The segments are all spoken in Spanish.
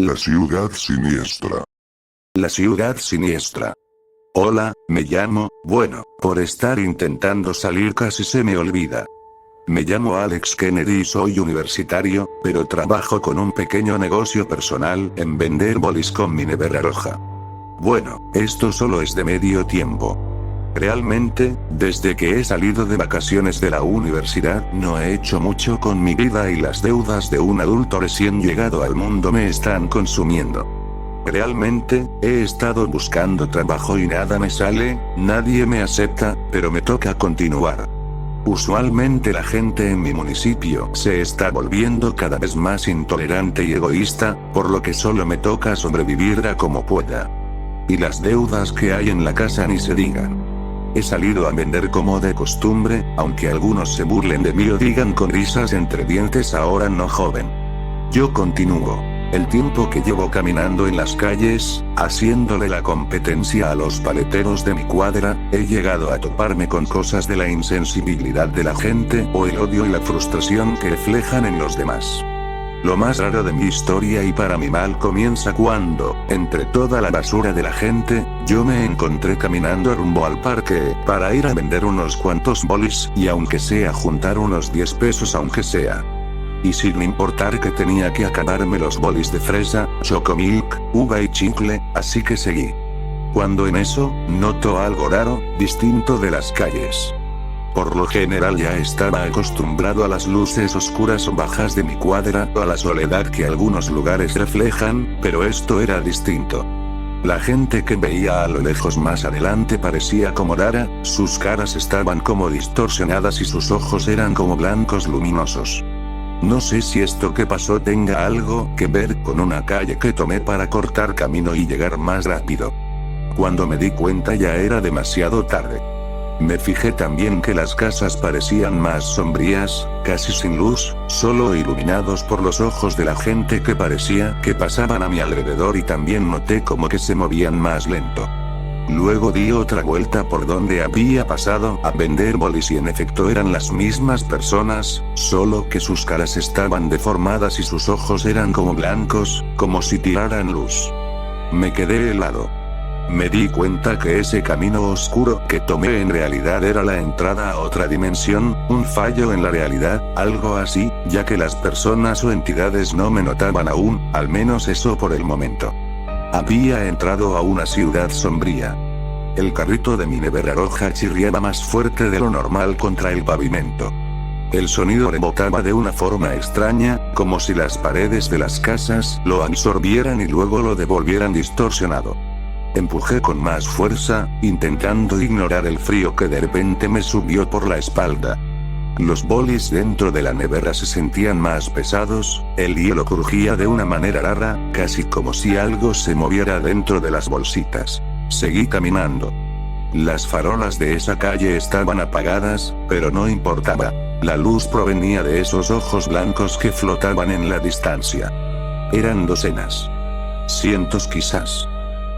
La ciudad siniestra. La ciudad siniestra. Hola, me llamo, por estar intentando salir casi se me olvida. Me llamo Alex Kennedy y soy universitario, pero trabajo con un pequeño negocio personal en vender bolis con mi nevera roja. Bueno, esto solo es de medio tiempo. Realmente, desde que he salido de vacaciones de la universidad no he hecho mucho con mi vida y las deudas de un adulto recién llegado al mundo me están consumiendo. Realmente, he estado buscando trabajo y nada me sale, nadie me acepta, pero me toca continuar. Usualmente la gente en mi municipio se está volviendo cada vez más intolerante y egoísta, por lo que solo me toca sobrevivir a como pueda. Y las deudas que hay en la casa ni se digan. He salido a vender como de costumbre, aunque algunos se burlen de mí o digan con risas entre dientes ahora no joven. Yo continúo. El tiempo que llevo caminando en las calles, haciéndole la competencia a los paleteros de mi cuadra, he llegado a toparme con cosas de la insensibilidad de la gente o el odio y la frustración que reflejan en los demás. Lo más raro de mi historia y para mi mal comienza cuando, entre toda la basura de la gente, yo me encontré caminando rumbo al parque, para ir a vender unos cuantos bolis, y aunque sea juntar unos 10 pesos aunque sea. Y sin importar que tenía que acabarme los bolis de fresa, chocomilk, uva y chicle, así que seguí. Cuando en eso, noto algo raro, distinto de las calles. Por lo general ya estaba acostumbrado a las luces oscuras o bajas de mi cuadra o a la soledad que algunos lugares reflejan, pero esto era distinto. La gente que veía a lo lejos más adelante parecía como rara, sus caras estaban como distorsionadas y sus ojos eran como blancos luminosos. No sé si esto que pasó tenga algo que ver con una calle que tomé para cortar camino y llegar más rápido. Cuando me di cuenta ya era demasiado tarde. Me fijé también que las casas parecían más sombrías, casi sin luz, solo iluminados por los ojos de la gente que parecía que pasaban a mi alrededor y también noté como que se movían más lento. Luego di otra vuelta por donde había pasado a vender bolis y en efecto eran las mismas personas, solo que sus caras estaban deformadas y sus ojos eran como blancos, como si tiraran luz. Me quedé helado. Me di cuenta que ese camino oscuro que tomé en realidad era la entrada a otra dimensión, un fallo en la realidad, algo así, ya que las personas o entidades no me notaban aún, al menos eso por el momento. Había entrado a una ciudad sombría. El carrito de mi nevera roja chirriaba más fuerte de lo normal contra el pavimento. El sonido rebotaba de una forma extraña, como si las paredes de las casas lo absorbieran y luego lo devolvieran distorsionado. Empujé con más fuerza, intentando ignorar el frío que de repente me subió por la espalda. Los bolis dentro de la nevera se sentían más pesados, el hielo crujía de una manera rara, casi como si algo se moviera dentro de las bolsitas. Seguí caminando. Las farolas de esa calle estaban apagadas, pero no importaba. La luz provenía de esos ojos blancos que flotaban en la distancia. Eran docenas. Cientos quizás.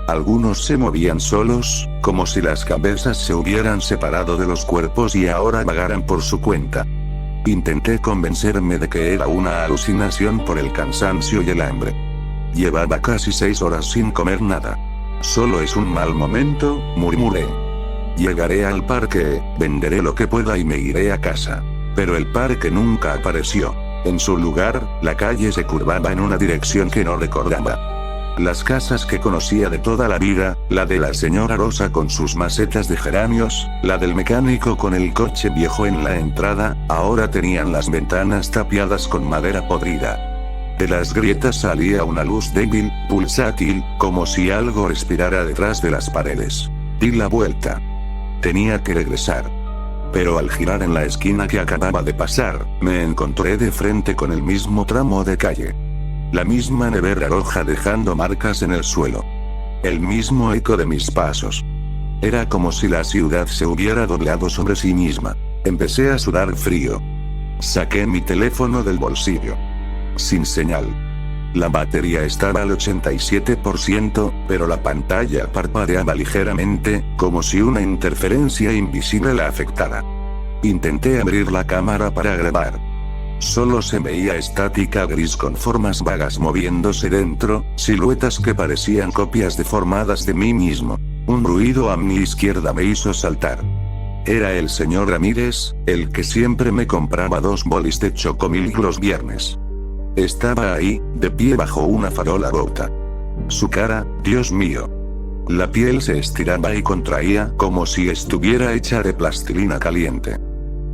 Algunos se movían solos, como si las cabezas se hubieran separado de los cuerpos y ahora vagaran por su cuenta. Intenté convencerme de que era una alucinación por el cansancio y el hambre. Llevaba casi 6 horas sin comer nada. Solo es un mal momento, murmuré. Llegaré al parque, venderé lo que pueda y me iré a casa. Pero el parque nunca apareció. En su lugar, la calle se curvaba en una dirección que no recordaba. Las casas que conocía de toda la vida, la de la señora Rosa con sus macetas de geranios, la del mecánico con el coche viejo en la entrada, ahora tenían las ventanas tapiadas con madera podrida. De las grietas salía una luz débil, pulsátil, como si algo respirara detrás de las paredes. Di la vuelta. Tenía que regresar. Pero al girar en la esquina que acababa de pasar, me encontré de frente con el mismo tramo de calle. La misma nevera roja dejando marcas en el suelo. El mismo eco de mis pasos. Era como si la ciudad se hubiera doblado sobre sí misma. Empecé a sudar frío. Saqué mi teléfono del bolsillo. Sin señal. La batería estaba al 87%, pero la pantalla parpadeaba ligeramente, como si una interferencia invisible la afectara. Intenté abrir la cámara para grabar. Solo se veía estática gris con formas vagas moviéndose dentro, siluetas que parecían copias deformadas de mí mismo. Un ruido a mi izquierda me hizo saltar. Era el señor Ramírez, el que siempre me compraba 2 bolis de chocomilk los viernes. Estaba ahí, de pie bajo una farola rota. Su cara, Dios mío. La piel se estiraba y contraía como si estuviera hecha de plastilina caliente.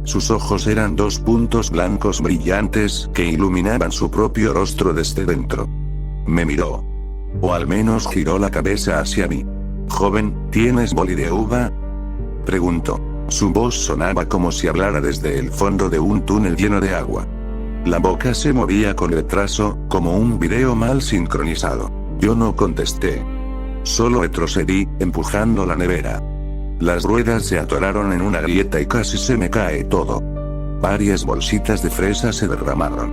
Sus ojos eran 2 puntos blancos brillantes que iluminaban su propio rostro desde dentro. Me miró. O al menos giró la cabeza hacia mí. Joven, ¿tienes boli de uva? Preguntó. Su voz sonaba como si hablara desde el fondo de un túnel lleno de agua. La boca se movía con retraso, como un video mal sincronizado. Yo no contesté. Solo retrocedí, empujando la nevera. Las ruedas se atoraron en una grieta y casi se me cae todo. Varias bolsitas de fresa se derramaron.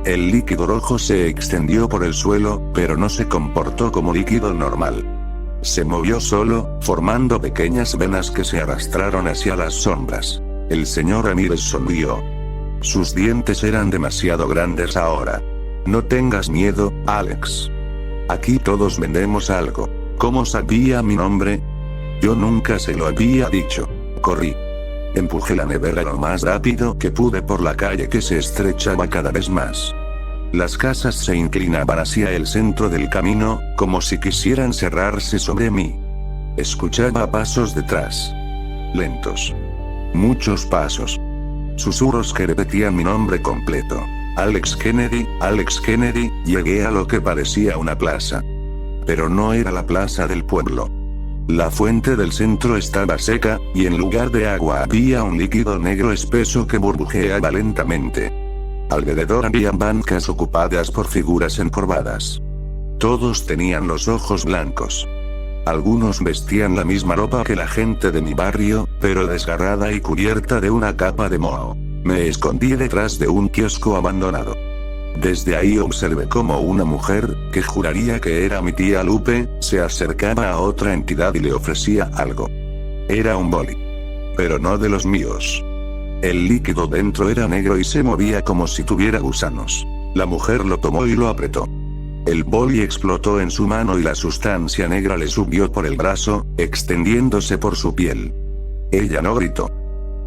El líquido rojo se extendió por el suelo, pero no se comportó como líquido normal. Se movió solo, formando pequeñas venas que se arrastraron hacia las sombras. El señor Ramírez sonrió. Sus dientes eran demasiado grandes ahora. No tengas miedo, Alex. Aquí todos vendemos algo. ¿Cómo sabía mi nombre? Yo nunca se lo había dicho. Corrí. Empujé la nevera lo más rápido que pude por la calle que se estrechaba cada vez más. Las casas se inclinaban hacia el centro del camino, como si quisieran cerrarse sobre mí. Escuchaba pasos detrás. Lentos. Muchos pasos. Susurros que repetían mi nombre completo. Alex Kennedy, Alex Kennedy. Llegué a lo que parecía una plaza. Pero no era la plaza del pueblo. La fuente del centro estaba seca, y en lugar de agua había un líquido negro espeso que burbujeaba lentamente. Alrededor había bancas ocupadas por figuras encorvadas. Todos tenían los ojos blancos. Algunos vestían la misma ropa que la gente de mi barrio, pero desgarrada y cubierta de una capa de moho. Me escondí detrás de un kiosco abandonado. Desde ahí observé cómo una mujer, que juraría que era mi tía Lupe, se acercaba a otra entidad y le ofrecía algo. Era un boli. Pero no de los míos. El líquido dentro era negro y se movía como si tuviera gusanos. La mujer lo tomó y lo apretó. El boli explotó en su mano y la sustancia negra le subió por el brazo, extendiéndose por su piel. Ella no gritó.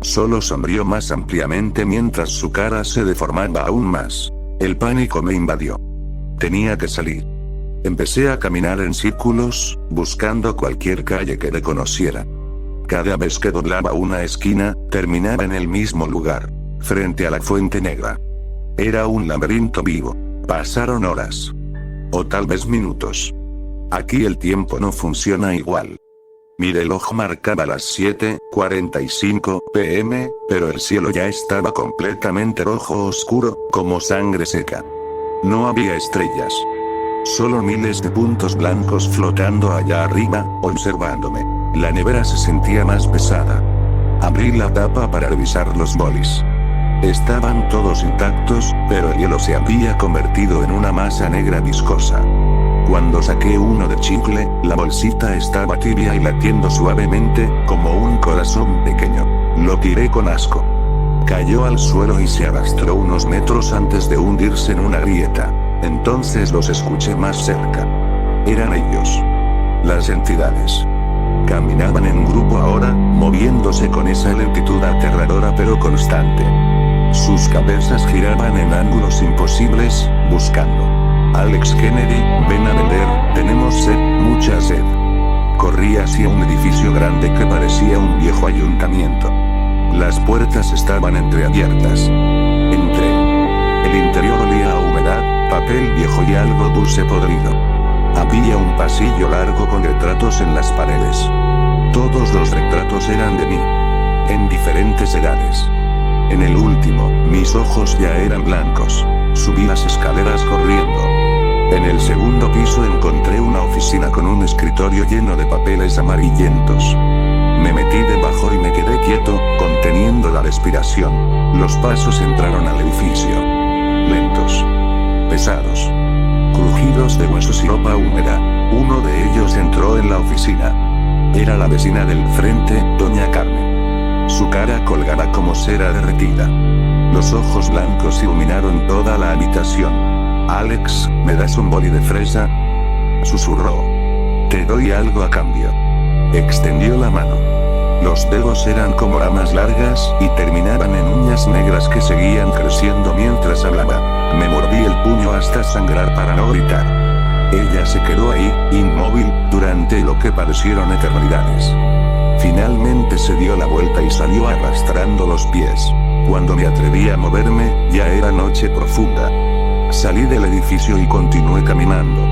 Solo sonrió más ampliamente mientras su cara se deformaba aún más. El pánico me invadió. Tenía que salir. Empecé a caminar en círculos, buscando cualquier calle que reconociera. Cada vez que doblaba una esquina, terminaba en el mismo lugar, frente a la fuente negra. Era un laberinto vivo. Pasaron horas. O tal vez minutos. Aquí el tiempo no funciona igual. Mi reloj marcaba las 7:45 p.m., pero el cielo ya estaba completamente rojo oscuro, como sangre seca. No había estrellas. Solo miles de puntos blancos flotando allá arriba, observándome. La nevera se sentía más pesada. Abrí la tapa para revisar los bolis. Estaban todos intactos, pero el hielo se había convertido en una masa negra viscosa. Cuando saqué uno de chicle, la bolsita estaba tibia y latiendo suavemente, como un corazón pequeño. Lo tiré con asco. Cayó al suelo y se arrastró unos metros antes de hundirse en una grieta. Entonces los escuché más cerca. Eran ellos. Las entidades. Caminaban en grupo ahora, moviéndose con esa lentitud aterradora pero constante. Sus cabezas giraban en ángulos imposibles, buscando. Alex Kennedy, ven a vender, tenemos sed, mucha sed. Corrí hacia un edificio grande que parecía un viejo ayuntamiento. Las puertas estaban entreabiertas. Entré. El interior olía a humedad, papel viejo y algo dulce podrido. Había un pasillo largo con retratos en las paredes. Todos los retratos eran de mí. En diferentes edades. En el último, mis ojos ya eran blancos. Subí las escaleras corriendo. En el segundo piso encontré una oficina con un escritorio lleno de papeles amarillentos. Me metí debajo y me quedé quieto, conteniendo la respiración. Los pasos entraron al edificio. Lentos. Pesados. Crujidos de huesos y ropa húmeda. Uno de ellos entró en la oficina. Era la vecina del frente, doña Carmen. Su cara colgaba como cera derretida. Los ojos blancos iluminaron toda la habitación. Alex, ¿me das un boli de fresa? Susurró. Te doy algo a cambio. Extendió la mano. Los dedos eran como ramas largas y terminaban en uñas negras que seguían creciendo mientras hablaba. Me mordí el puño hasta sangrar para no gritar. Ella se quedó ahí, inmóvil, durante lo que parecieron eternidades. Finalmente se dio la vuelta y salió arrastrando los pies. Cuando me atreví a moverme, ya era noche profunda. Salí del edificio y continué caminando.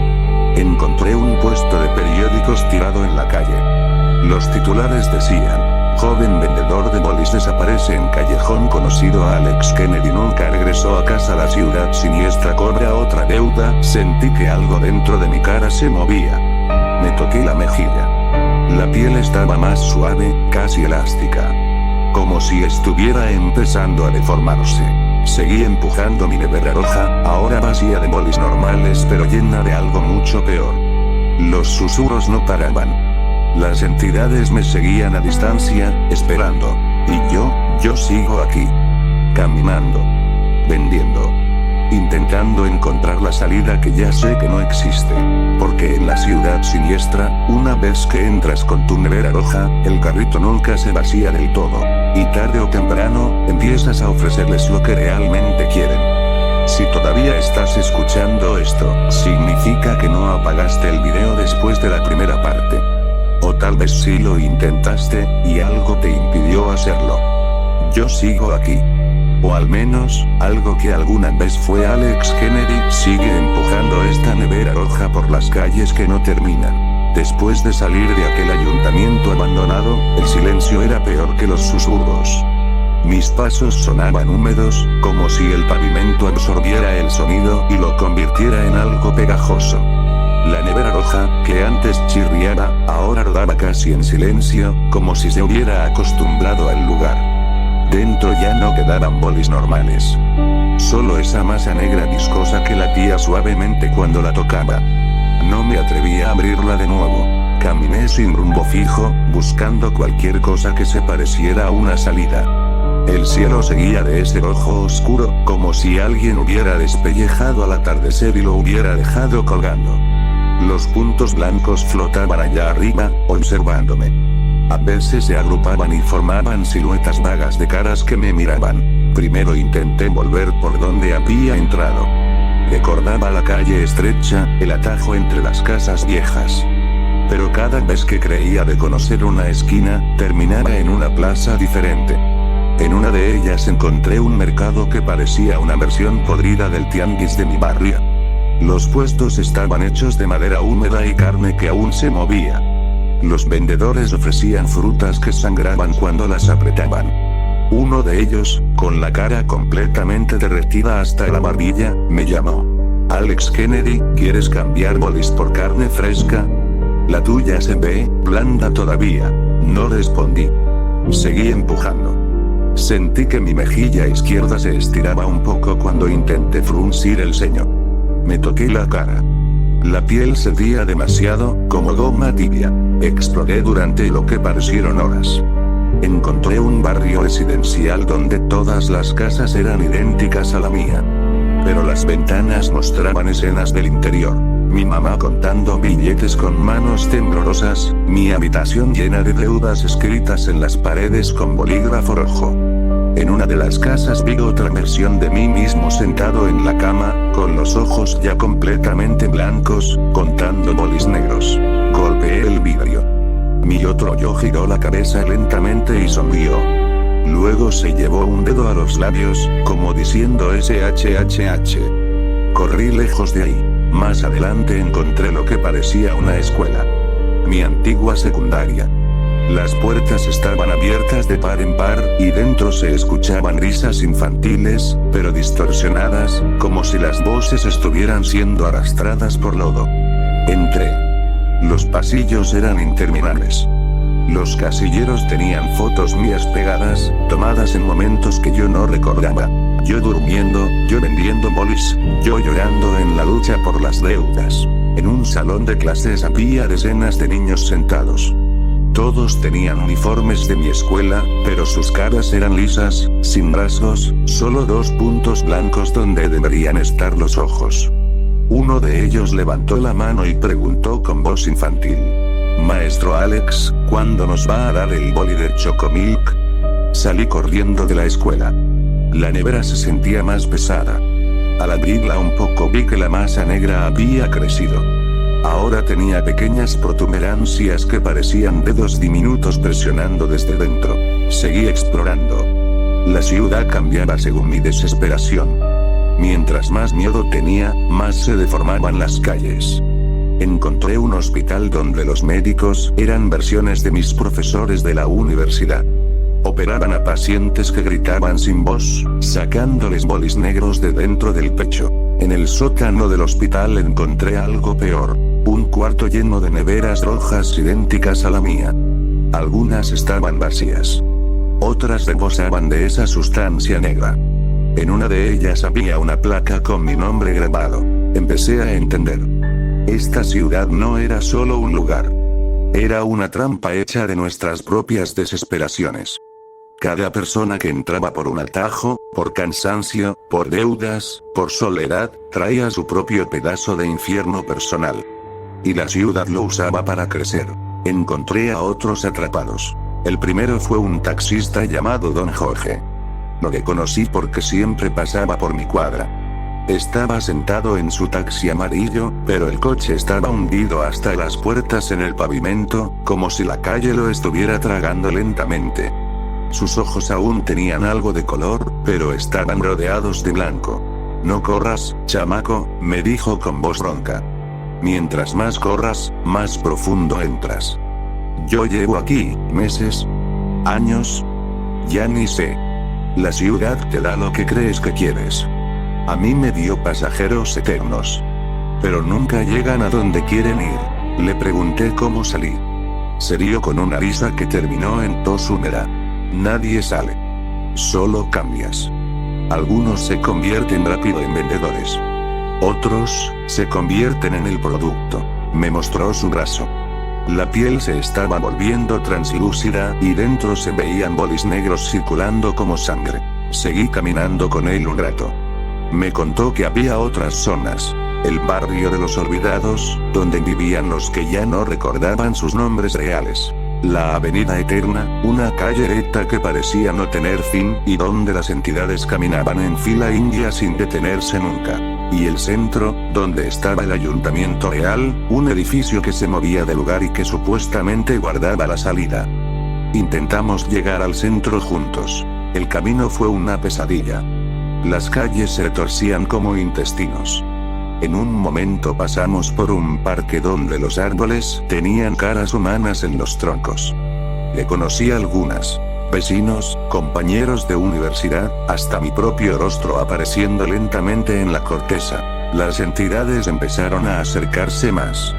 Encontré un puesto de periódicos tirado en la calle. Los titulares decían: joven vendedor de bolis desaparece en callejón conocido. Alex Kennedy nunca regresó a casa. La ciudad siniestra cobra otra deuda. Sentí que algo dentro de mi cara se movía. Me toqué la mejilla. La piel estaba más suave, casi elástica. Como si estuviera empezando a deformarse. Seguí empujando mi nevera roja, ahora vacía de bolis normales pero llena de algo mucho peor. Los susurros no paraban. Las entidades me seguían a distancia, esperando. Y yo sigo aquí. Caminando. Vendiendo. Intentando encontrar la salida que ya sé que no existe. Porque en la ciudad siniestra, una vez que entras con tu nevera roja, el carrito nunca se vacía del todo. Y tarde o temprano, empiezas a ofrecerles lo que realmente quieren. Si todavía estás escuchando esto, significa que no apagaste el video después de la primera parte. O tal vez sí lo intentaste, y algo te impidió hacerlo. Yo sigo aquí. O al menos, algo que alguna vez fue Alex Kennedy sigue empujando esta nevera roja por las calles que no terminan. Después de salir de aquel ayuntamiento abandonado, el silencio era peor que los susurros. Mis pasos sonaban húmedos, como si el pavimento absorbiera el sonido y lo convirtiera en algo pegajoso. La nevera roja, que antes chirriaba, ahora rodaba casi en silencio, como si se hubiera acostumbrado al lugar. Dentro ya no quedaban bolis normales. Solo esa masa negra viscosa que latía suavemente cuando la tocaba. No me atreví a abrirla de nuevo. Caminé sin rumbo fijo, buscando cualquier cosa que se pareciera a una salida. El cielo seguía de ese rojo oscuro, como si alguien hubiera despellejado al atardecer y lo hubiera dejado colgando. Los puntos blancos flotaban allá arriba, observándome. A veces se agrupaban y formaban siluetas vagas de caras que me miraban. Primero intenté volver por donde había entrado. Recordaba la calle estrecha, el atajo entre las casas viejas. Pero cada vez que creía reconocer una esquina, terminaba en una plaza diferente. En una de ellas encontré un mercado que parecía una versión podrida del tianguis de mi barrio. Los puestos estaban hechos de madera húmeda y carne que aún se movía. Los vendedores ofrecían frutas que sangraban cuando las apretaban. Uno de ellos, con la cara completamente derretida hasta la barbilla, me llamó. Alex Kennedy, ¿quieres cambiar bolis por carne fresca? La tuya se ve blanda todavía. No respondí. Seguí empujando. Sentí que mi mejilla izquierda se estiraba un poco cuando intenté fruncir el ceño. Me toqué la cara. La piel cedía demasiado, como goma tibia. Exploré durante lo que parecieron horas. Encontré un barrio residencial donde todas las casas eran idénticas a la mía. Pero las ventanas mostraban escenas del interior. Mi mamá contando billetes con manos temblorosas, mi habitación llena de deudas escritas en las paredes con bolígrafo rojo. En una de las casas vi otra versión de mí mismo sentado en la cama, con los ojos ya completamente blancos, contando bolis negros. Golpeé el vidrio. Mi otro yo giró la cabeza lentamente y sonrió. Luego se llevó un dedo a los labios, como diciendo SHHH. Corrí lejos de ahí. Más adelante encontré lo que parecía una escuela. Mi antigua secundaria. Las puertas estaban abiertas de par en par, y dentro se escuchaban risas infantiles, pero distorsionadas, como si las voces estuvieran siendo arrastradas por lodo. Entré. Los pasillos eran interminables. Los casilleros tenían fotos mías pegadas, tomadas en momentos que yo no recordaba. Yo durmiendo, yo vendiendo bolis, yo llorando en la lucha por las deudas. En un salón de clases había decenas de niños sentados. Todos tenían uniformes de mi escuela, pero sus caras eran lisas, sin rasgos, solo 2 puntos blancos donde deberían estar los ojos. Uno de ellos levantó la mano y preguntó con voz infantil: «Maestro Alex, ¿cuándo nos va a dar el boli de Chocomilk?». Salí corriendo de la escuela. La nevera se sentía más pesada. Al abrirla un poco vi que la masa negra había crecido. Ahora tenía pequeñas protuberancias que parecían dedos diminutos presionando desde dentro. Seguí explorando. La ciudad cambiaba según mi desesperación. Mientras más miedo tenía, más se deformaban las calles. Encontré un hospital donde los médicos eran versiones de mis profesores de la universidad. Operaban a pacientes que gritaban sin voz, sacándoles bolis negros de dentro del pecho. En el sótano del hospital encontré algo peor. Un cuarto lleno de neveras rojas idénticas a la mía. Algunas estaban vacías. Otras rebosaban de esa sustancia negra. En una de ellas había una placa con mi nombre grabado. Empecé a entender. Esta ciudad no era solo un lugar. Era una trampa hecha de nuestras propias desesperaciones. Cada persona que entraba por un atajo, por cansancio, por deudas, por soledad, traía su propio pedazo de infierno personal. Y la ciudad lo usaba para crecer. Encontré a otros atrapados. El primero fue un taxista llamado Don Jorge. Lo reconocí porque siempre pasaba por mi cuadra. Estaba sentado en su taxi amarillo, pero el coche estaba hundido hasta las puertas en el pavimento, como si la calle lo estuviera tragando lentamente. Sus ojos aún tenían algo de color, pero estaban rodeados de blanco. «No corras, chamaco», me dijo con voz ronca. «Mientras más corras, más profundo entras». Yo llevo aquí, meses, años, ya ni sé. La ciudad te da lo que crees que quieres. A mí me dio pasajeros eternos. Pero nunca llegan a donde quieren ir. Le pregunté cómo salí. Se rió con una risa que terminó en tos húmeda. Nadie sale. Solo cambias. Algunos se convierten rápido en vendedores. Otros, se convierten en el producto. Me mostró su brazo. La piel se estaba volviendo translúcida y dentro se veían bolis negros circulando como sangre. Seguí caminando con él un rato. Me contó que había otras zonas. El barrio de los olvidados, donde vivían los que ya no recordaban sus nombres reales. La Avenida Eterna, una calle recta que parecía no tener fin y donde las entidades caminaban en fila india sin detenerse nunca. Y el centro, donde estaba el ayuntamiento real, un edificio que se movía de lugar y que supuestamente guardaba la salida. Intentamos llegar al centro juntos. El camino fue una pesadilla. Las calles se torcían como intestinos. En un momento pasamos por un parque donde los árboles tenían caras humanas en los troncos. Le conocí a algunas. Vecinos, compañeros de universidad, hasta mi propio rostro apareciendo lentamente en la corteza. Las entidades empezaron a acercarse más.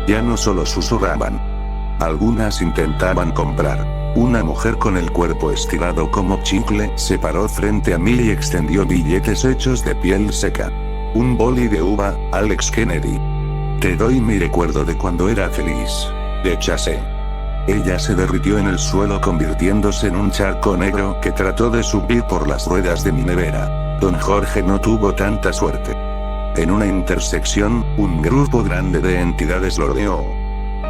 Ya no solo susurraban. Algunas intentaban comprar. Una mujer con el cuerpo estirado como chicle se paró frente a mí y extendió billetes hechos de piel seca. Un boli de uva, Alex Kennedy. Te doy mi recuerdo de cuando era feliz. Rechacé. Ella se derritió en el suelo convirtiéndose en un charco negro que trató de subir por las ruedas de mi nevera. Don Jorge no tuvo tanta suerte. En una intersección, un grupo grande de entidades lo rodeó.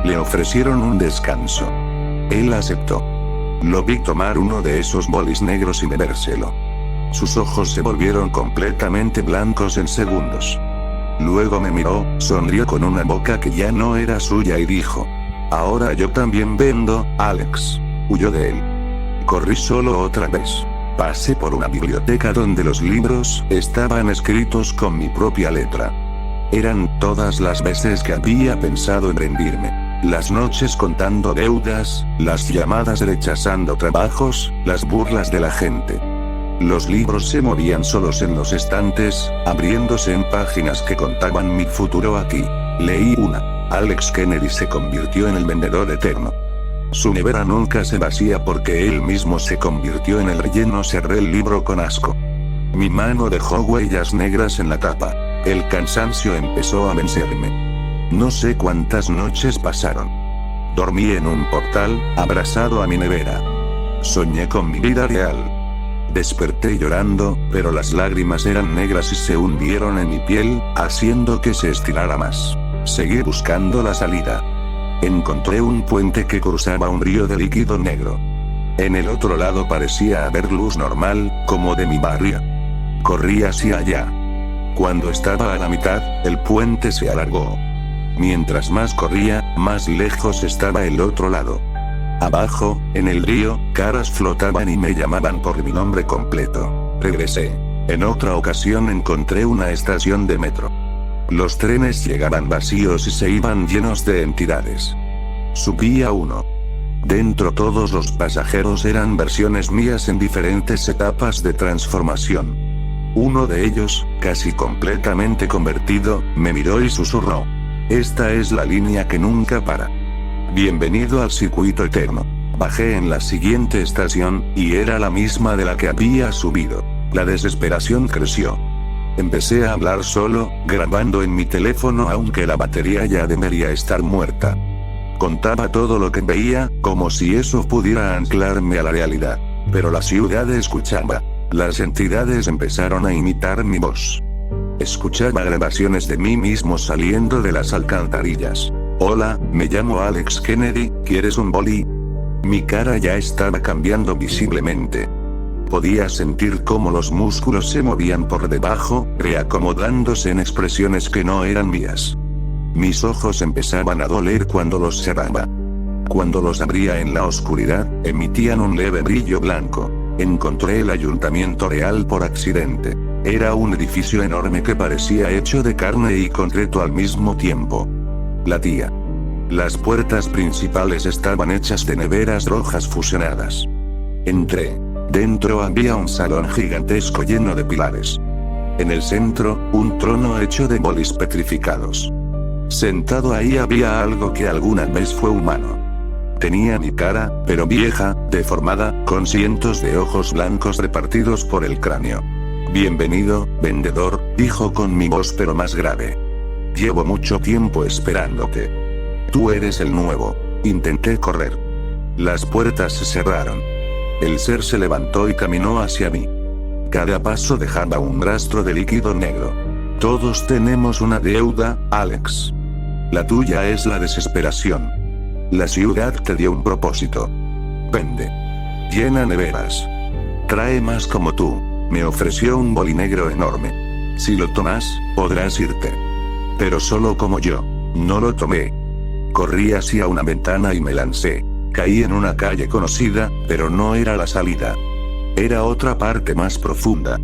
Le ofrecieron un descanso. Él aceptó. Lo vi tomar uno de esos bolis negros y bebérselo. Sus ojos se volvieron completamente blancos en segundos. Luego me miró, sonrió con una boca que ya no era suya y dijo: «Ahora yo también vendo, Alex». Huyó de él. Corrí solo otra vez. Pasé por una biblioteca donde los libros estaban escritos con mi propia letra. Eran todas las veces que había pensado en rendirme. Las noches contando deudas, las llamadas rechazando trabajos, las burlas de la gente. Los libros se movían solos en los estantes, abriéndose en páginas que contaban mi futuro aquí. Leí una. Alex Kennedy se convirtió en el vendedor eterno. Su nevera nunca se vacía porque él mismo se convirtió en el relleno. Cerré el libro con asco. Mi mano dejó huellas negras en la tapa. El cansancio empezó a vencerme. No sé cuántas noches pasaron. Dormí en un portal, abrazado a mi nevera. Soñé con mi vida real. Desperté llorando, pero las lágrimas eran negras y se hundieron en mi piel, haciendo que se estirara más. Seguí buscando la salida. Encontré un puente que cruzaba un río de líquido negro. En el otro lado parecía haber luz normal, como de mi barrio. Corrí hacia allá. Cuando estaba a la mitad, el puente se alargó. Mientras más corría, más lejos estaba el otro lado. Abajo, en el río, caras flotaban y me llamaban por mi nombre completo. Regresé. En otra ocasión encontré una estación de metro. Los trenes llegaban vacíos y se iban llenos de entidades. Subí a uno. Dentro todos los pasajeros eran versiones mías en diferentes etapas de transformación. Uno de ellos, casi completamente convertido, me miró y susurró: "Esta es la línea que nunca para. Bienvenido al circuito eterno". Bajé en la siguiente estación, y era la misma de la que había subido. La desesperación creció. Empecé a hablar solo, grabando en mi teléfono aunque la batería ya debería estar muerta. Contaba todo lo que veía, como si eso pudiera anclarme a la realidad. Pero la ciudad escuchaba. Las entidades empezaron a imitar mi voz. Escuchaba grabaciones de mí mismo saliendo de las alcantarillas. "Hola, me llamo Alex Kennedy, ¿quieres un boli?". Mi cara ya estaba cambiando visiblemente. Podía sentir cómo los músculos se movían por debajo, reacomodándose en expresiones que no eran mías. Mis ojos empezaban a doler cuando los cerraba. Cuando los abría en la oscuridad, emitían un leve brillo blanco. Encontré el ayuntamiento real por accidente. Era un edificio enorme que parecía hecho de carne y concreto al mismo tiempo. Latía. Las puertas principales estaban hechas de neveras rojas fusionadas. Entré. Dentro había un salón gigantesco lleno de pilares. En el centro, un trono hecho de bolis petrificados. Sentado ahí había algo que alguna vez fue humano. Tenía mi cara, pero vieja, deformada, con cientos de ojos blancos repartidos por el cráneo. "Bienvenido, vendedor", dijo con mi voz pero más grave. "Llevo mucho tiempo esperándote. Tú eres el nuevo". Intenté correr. Las puertas se cerraron. El ser se levantó y caminó hacia mí. Cada paso dejaba un rastro de líquido negro. "Todos tenemos una deuda, Alex. La tuya es la desesperación. La ciudad te dio un propósito. Vende. Llena neveras. Trae más como tú". Me ofreció un boli negro enorme. "Si lo tomas, podrás irte". Pero solo como yo. No lo tomé. Corrí hacia una ventana y me lancé. Caí en una calle conocida, pero no era la salida. Era otra parte más profunda.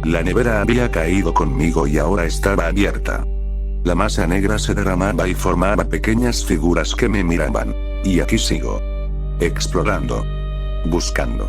La nevera había caído conmigo y ahora estaba abierta. La masa negra se derramaba y formaba pequeñas figuras que me miraban. Y aquí sigo. Explorando. Buscando.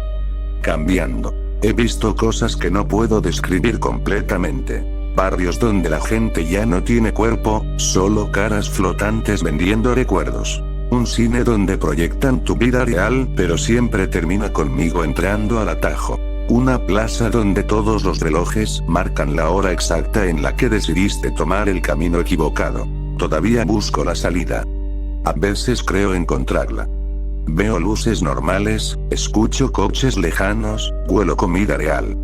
Cambiando. He visto cosas que no puedo describir completamente. Barrios donde la gente ya no tiene cuerpo, solo caras flotantes vendiendo recuerdos. Un cine donde proyectan tu vida real, pero siempre termina conmigo entrando al atajo. Una plaza donde todos los relojes marcan la hora exacta en la que decidiste tomar el camino equivocado. Todavía busco la salida. A veces creo encontrarla. Veo luces normales, escucho coches lejanos, huelo comida real.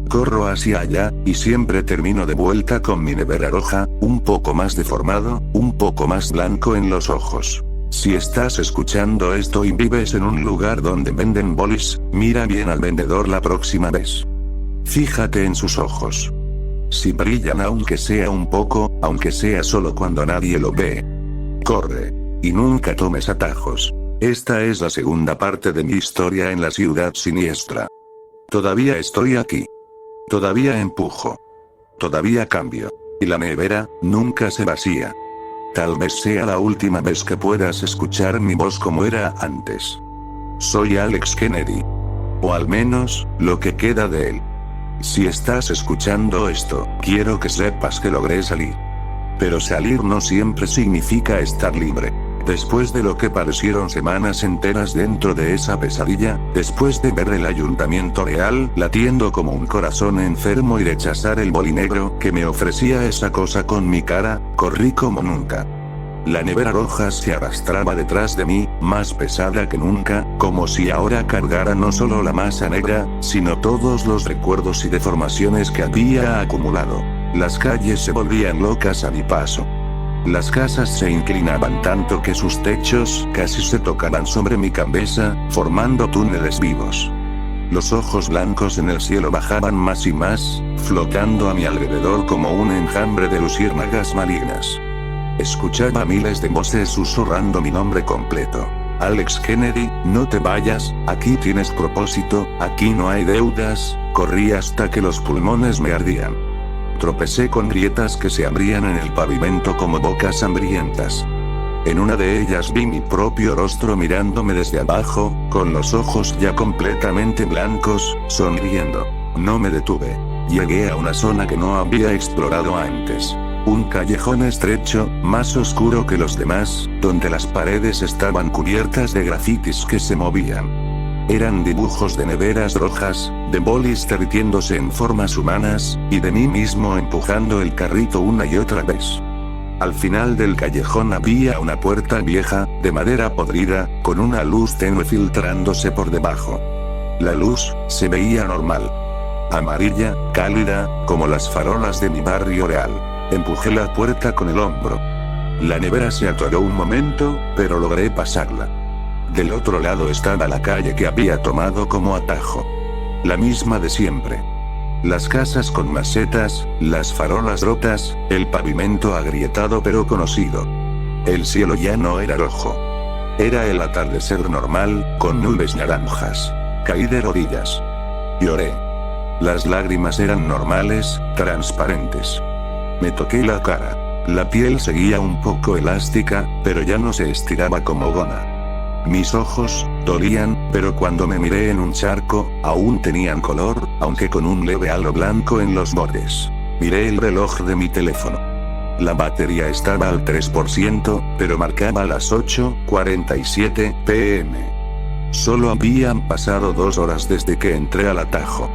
Corro hacia allá, y siempre termino de vuelta con mi nevera roja, un poco más deformado, un poco más blanco en los ojos. Si estás escuchando esto y vives en un lugar donde venden bolis, mira bien al vendedor la próxima vez. Fíjate en sus ojos. Si brillan aunque sea un poco, aunque sea solo cuando nadie lo ve. Corre. Y nunca tomes atajos. Esta es la segunda parte de mi historia en la ciudad siniestra. Todavía estoy aquí. Todavía empujo. Todavía cambio. Y la nevera nunca se vacía. Tal vez sea la última vez que puedas escuchar mi voz como era antes. Soy Alex Kennedy. O al menos, lo que queda de él. Si estás escuchando esto, quiero que sepas que logré salir. Pero salir no siempre significa estar libre. Después de lo que parecieron semanas enteras dentro de esa pesadilla, después de ver el ayuntamiento real latiendo como un corazón enfermo y rechazar el boli negro que me ofrecía esa cosa con mi cara, corrí como nunca. La nevera roja se arrastraba detrás de mí, más pesada que nunca, como si ahora cargara no solo la masa negra, sino todos los recuerdos y deformaciones que había acumulado. Las calles se volvían locas a mi paso. Las casas se inclinaban tanto que sus techos casi se tocaban sobre mi cabeza, formando túneles vivos. Los ojos blancos en el cielo bajaban más y más, flotando a mi alrededor como un enjambre de luciérnagas malignas. Escuchaba miles de voces susurrando mi nombre completo. Alex Kennedy, no te vayas, aquí tienes propósito, aquí no hay deudas. Corrí hasta que los pulmones me ardían. Tropecé con grietas que se abrían en el pavimento como bocas hambrientas. En una de ellas vi mi propio rostro mirándome desde abajo, con los ojos ya completamente blancos, sonriendo. No me detuve. Llegué a una zona que no había explorado antes. Un callejón estrecho, más oscuro que los demás, donde las paredes estaban cubiertas de grafitis que se movían. Eran dibujos de neveras rojas, de bolis derritiéndose en formas humanas, y de mí mismo empujando el carrito una y otra vez. Al final del callejón había una puerta vieja, de madera podrida, con una luz tenue filtrándose por debajo. La luz se veía normal. Amarilla, cálida, como las farolas de mi barrio real. Empujé la puerta con el hombro. La nevera se atoró un momento, pero logré pasarla. Del otro lado estaba la calle que había tomado como atajo. La misma de siempre. Las casas con macetas, las farolas rotas, el pavimento agrietado pero conocido. El cielo ya no era rojo. Era el atardecer normal, con nubes naranjas. Caí de rodillas. Lloré. Las lágrimas eran normales, transparentes. Me toqué la cara. La piel seguía un poco elástica, pero ya no se estiraba como goma. Mis ojos dolían, pero cuando me miré en un charco, aún tenían color, aunque con un leve halo blanco en los bordes. Miré el reloj de mi teléfono. La batería estaba al 3%, pero marcaba las 8:47 p.m. Solo habían pasado 2 horas desde que entré al atajo.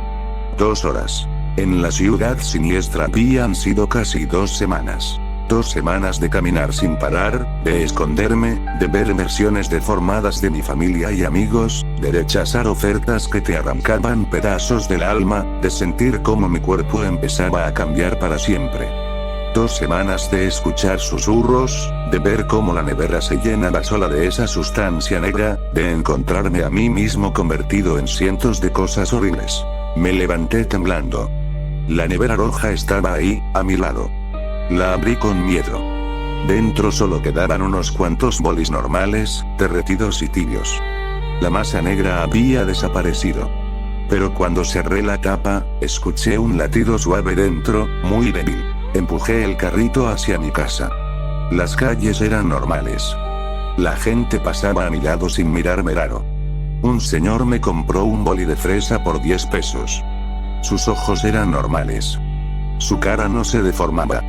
2 horas. En la ciudad siniestra habían sido casi 2 semanas. 2 semanas de caminar sin parar, de esconderme, de ver versiones deformadas de mi familia y amigos, de rechazar ofertas que te arrancaban pedazos del alma, de sentir cómo mi cuerpo empezaba a cambiar para siempre. 2 semanas de escuchar susurros, de ver cómo la nevera se llenaba sola de esa sustancia negra, de encontrarme a mí mismo convertido en cientos de cosas horribles. Me levanté temblando. La nevera roja estaba ahí, a mi lado. La abrí con miedo. Dentro solo quedaban unos cuantos bolis normales, derretidos y tibios. La masa negra había desaparecido. Pero cuando cerré la tapa, escuché un latido suave dentro, muy débil. Empujé el carrito hacia mi casa. Las calles eran normales. La gente pasaba a mi lado sin mirarme raro. Un señor me compró un boli de fresa por 10 pesos. Sus ojos eran normales. Su cara no se deformaba.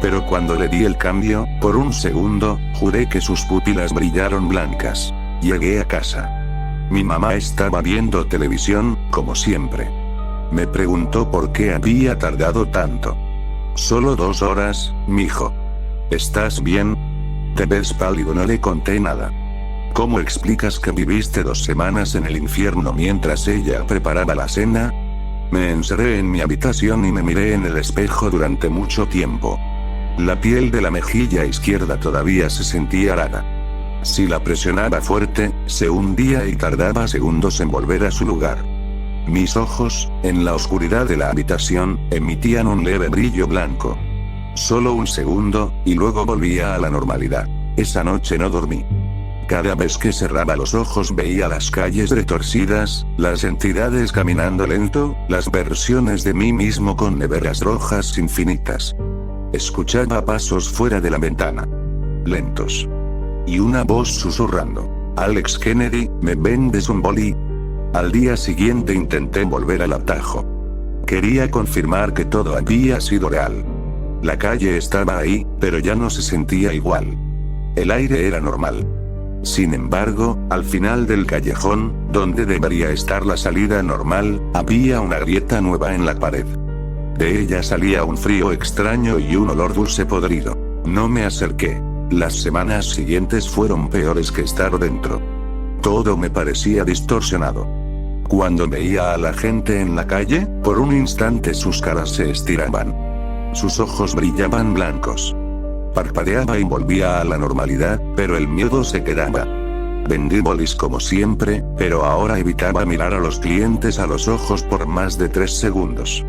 Pero cuando le di el cambio, por un segundo, juré que sus pupilas brillaron blancas. Llegué a casa. Mi mamá estaba viendo televisión, como siempre. Me preguntó por qué había tardado tanto. Solo 2 horas, mijo. ¿Estás bien? Te ves pálido. No le conté nada. ¿Cómo explicas que viviste 2 semanas en el infierno mientras ella preparaba la cena? Me encerré en mi habitación y me miré en el espejo durante mucho tiempo. La piel de la mejilla izquierda todavía se sentía rara. Si la presionaba fuerte, se hundía y tardaba segundos en volver a su lugar. Mis ojos, en la oscuridad de la habitación, emitían un leve brillo blanco. Solo un segundo, y luego volvía a la normalidad. Esa noche no dormí. Cada vez que cerraba los ojos veía las calles retorcidas, las entidades caminando lento, las versiones de mí mismo con neveras rojas infinitas. Escuchaba pasos fuera de la ventana. Lentos. Y una voz susurrando. Alex Kennedy, ¿me vendes un boli? Al día siguiente intenté volver al atajo. Quería confirmar que todo había sido real. La calle estaba ahí, pero ya no se sentía igual. El aire era normal. Sin embargo, al final del callejón, donde debería estar la salida normal, había una grieta nueva en la pared. De ella salía un frío extraño y un olor dulce podrido. No me acerqué. Las semanas siguientes fueron peores que estar dentro. Todo me parecía distorsionado. Cuando veía a la gente en la calle, por un instante sus caras se estiraban. Sus ojos brillaban blancos. Parpadeaba y volvía a la normalidad, pero el miedo se quedaba. Vendí bolis como siempre, pero ahora evitaba mirar a los clientes a los ojos por más de 3 segundos.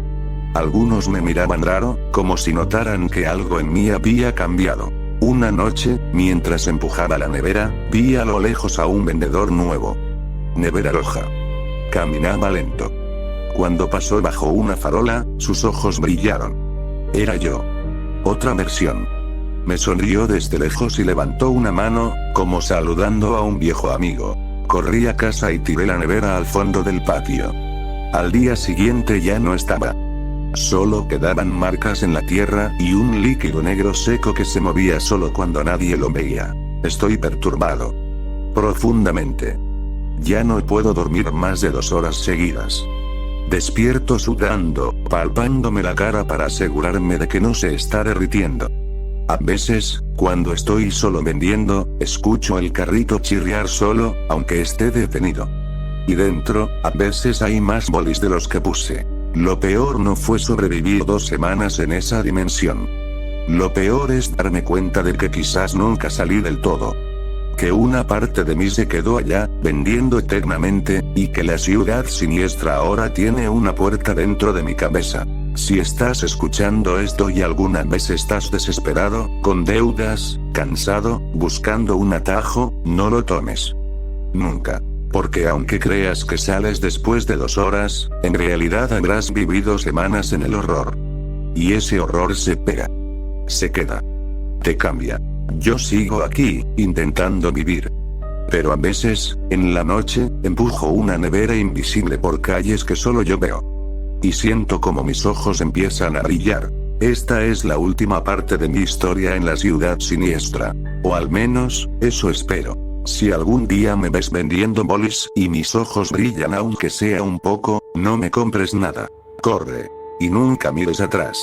Algunos me miraban raro, como si notaran que algo en mí había cambiado. Una noche, mientras empujaba la nevera, vi a lo lejos a un vendedor nuevo. Nevera roja. Caminaba lento. Cuando pasó bajo una farola, sus ojos brillaron. Era yo. Otra versión. Me sonrió desde lejos y levantó una mano, como saludando a un viejo amigo. Corrí a casa y tiré la nevera al fondo del patio. Al día siguiente ya no estaba. Solo quedaban marcas en la tierra y un líquido negro seco que se movía solo cuando nadie lo veía. Estoy perturbado. Profundamente. Ya no puedo dormir más de 2 horas seguidas. Despierto sudando, palpándome la cara para asegurarme de que no se está derritiendo. A veces, cuando estoy solo vendiendo, escucho el carrito chirriar solo, aunque esté detenido. Y dentro, a veces hay más bolis de los que puse. Lo peor no fue sobrevivir 2 semanas en esa dimensión. Lo peor es darme cuenta de que quizás nunca salí del todo. Que una parte de mí se quedó allá, vendiendo eternamente, y que la ciudad siniestra ahora tiene una puerta dentro de mi cabeza. Si estás escuchando esto y alguna vez estás desesperado, con deudas, cansado, buscando un atajo, no lo tomes. Nunca. Porque aunque creas que sales después de 2 horas, en realidad habrás vivido semanas en el horror. Y ese horror se pega. Se queda. Te cambia. Yo sigo aquí, intentando vivir. Pero a veces, en la noche, empujo una nevera invisible por calles que solo yo veo. Y siento como mis ojos empiezan a brillar. Esta es la última parte de mi historia en la ciudad siniestra. O al menos, eso espero. Si algún día me ves vendiendo bolis y mis ojos brillan aunque sea un poco, no me compres nada. Corre. Y nunca mires atrás.